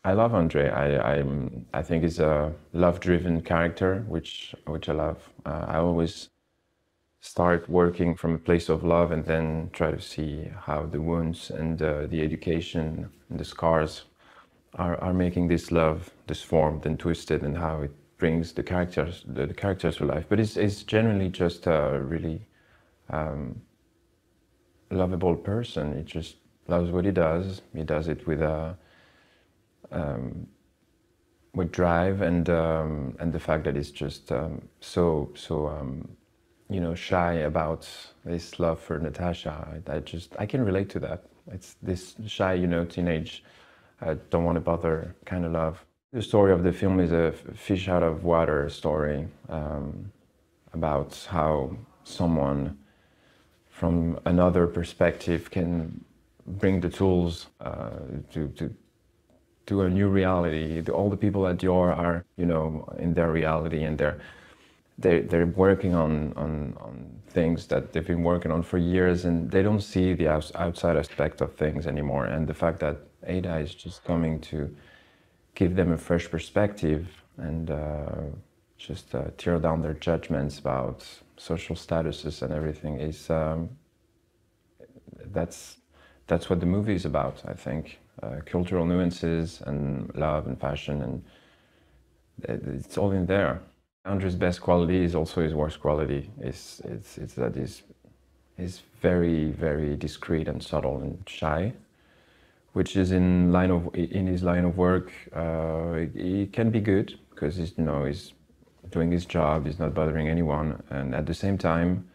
I love Andre. I think he's a love-driven character, which I love. I always start working from a place of love and then try to see how the wounds and the education and the scars are making this love disformed and twisted, and how it brings the characters to life. But it's generally just a really lovable person. He just loves what he does. He does it with drive and the fact that he's just so you know, shy about his love for Natasha. I can relate to that. It's this shy, you know, teenage, don't want to bother kind of love. The story of the film is a fish out of water story about how someone from another perspective can bring the tools to a new reality. All the people at Dior are, you know, in their reality, and they're working on things that they've been working on for years, and they don't see the outside aspect of things anymore. And the fact that Ada is just coming to give them a fresh perspective and just tear down their judgments about social statuses and everything is that's what the movie is about, I think. Cultural nuances and love and fashion, and it's all in there. Andre's best quality is also his worst quality. It's that he's very, very discreet and subtle and shy, which is in his line of work. He can be good because he's doing his job. He's not bothering anyone, and at the same time,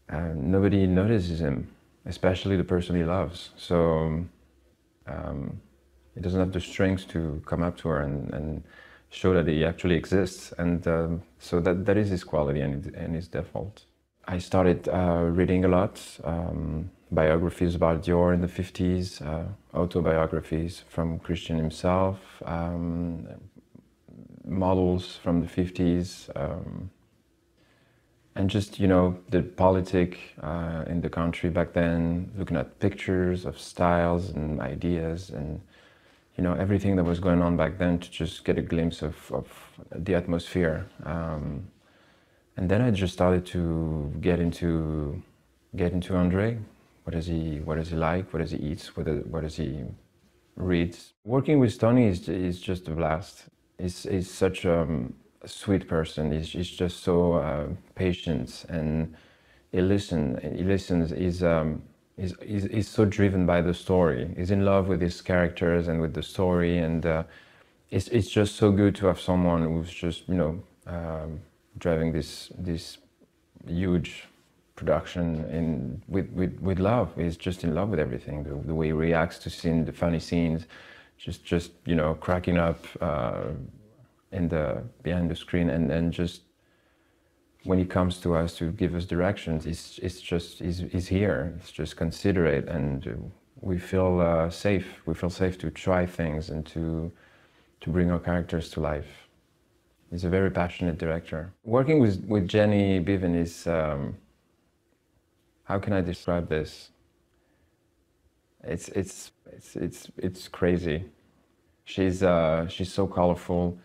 nobody notices him, especially the person he loves. So he doesn't have the strength to come up to her and show that he actually exists, and so that is his quality and his default. I started reading a lot, biographies about Dior in the 50s, autobiographies from Christian himself, models from the 50s, and just, you know, the politic in the country back then, looking at pictures of styles and ideas and, you know, everything that was going on back then, to just get a glimpse of the atmosphere. And then I just started to get into Andre. What does he like? What does he eat? What does he read? Working with Tony is just a blast. He's such a sweet person. He's just so patient, and he listens. He's so driven by the story. He's in love with his characters and with the story, and it's just so good to have someone who's just, you know, driving this huge production with love. He's just in love with everything. The way he reacts to the funny scenes, just you know, cracking up behind the screen, and just when he comes to us to give us directions, he's here. It's just considerate, and we feel safe. We feel safe to try things and to bring our characters to life. He's a very passionate director. Working with Jenny Bevan is, how can I describe this? It's crazy. She's so colorful.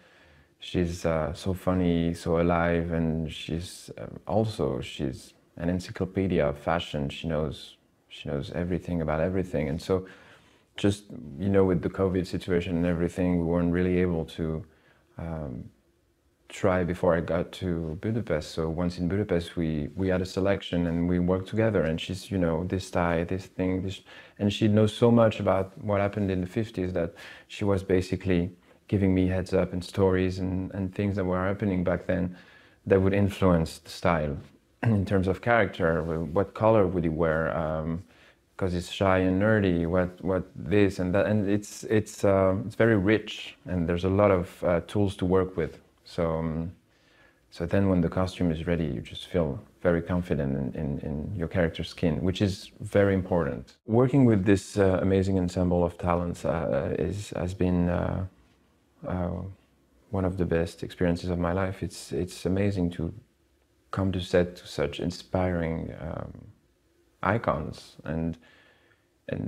She's so funny, so alive, and she's an encyclopedia of fashion. She knows everything about everything. And so, just, you know, with the COVID situation and everything, we weren't really able to try before I got to Budapest. So once in Budapest, we had a selection and we worked together. And she's, you know, this tie, this thing, and she knows so much about what happened in the 50s that she was basically giving me heads up and stories and things that were happening back then that would influence the style. In terms of character, what color would he wear? Because he's shy and nerdy. What this and that, and it's very rich, and there's a lot of tools to work with. So then when the costume is ready, you just feel very confident in your character's skin, which is very important. Working with this amazing ensemble of talents has been one of the best experiences of my life. It's amazing to come to set to such inspiring icons, and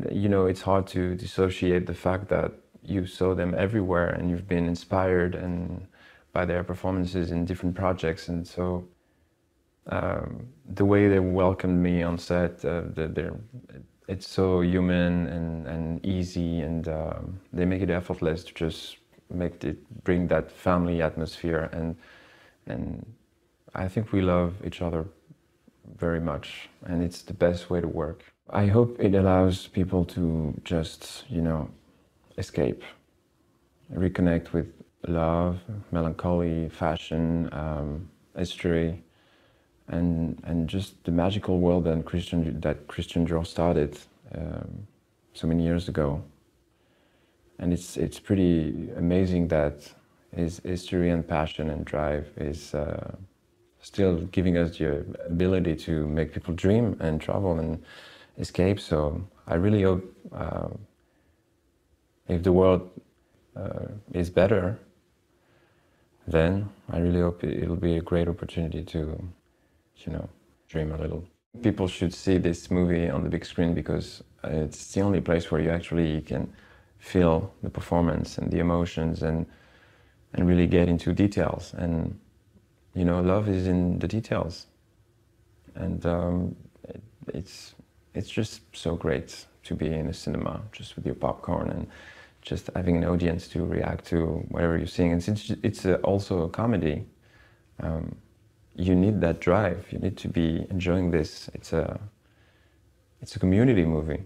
you know, it's hard to dissociate the fact that you saw them everywhere and you've been inspired and by their performances in different projects. And so the way they welcomed me on set, it's so human and easy, and they make it effortless to just bring that family atmosphere, and I think we love each other very much, and it's the best way to work. I hope it allows people to just, you know, escape, reconnect with love, melancholy, fashion, history, and just the magical world that Christian Dior started so many years ago. And it's pretty amazing that his history and passion and drive is still giving us the ability to make people dream and travel and escape. So I really hope if the world is better, then I really hope it'll be a great opportunity to, you know, dream a little. People should see this movie on the big screen because it's the only place where you actually can feel the performance and the emotions and really get into details. And, you know, love is in the details. And it's just so great to be in a cinema just with your popcorn and just having an audience to react to whatever you're seeing. And since it's also a comedy, you need that drive. You need to be enjoying this. It's a community movie.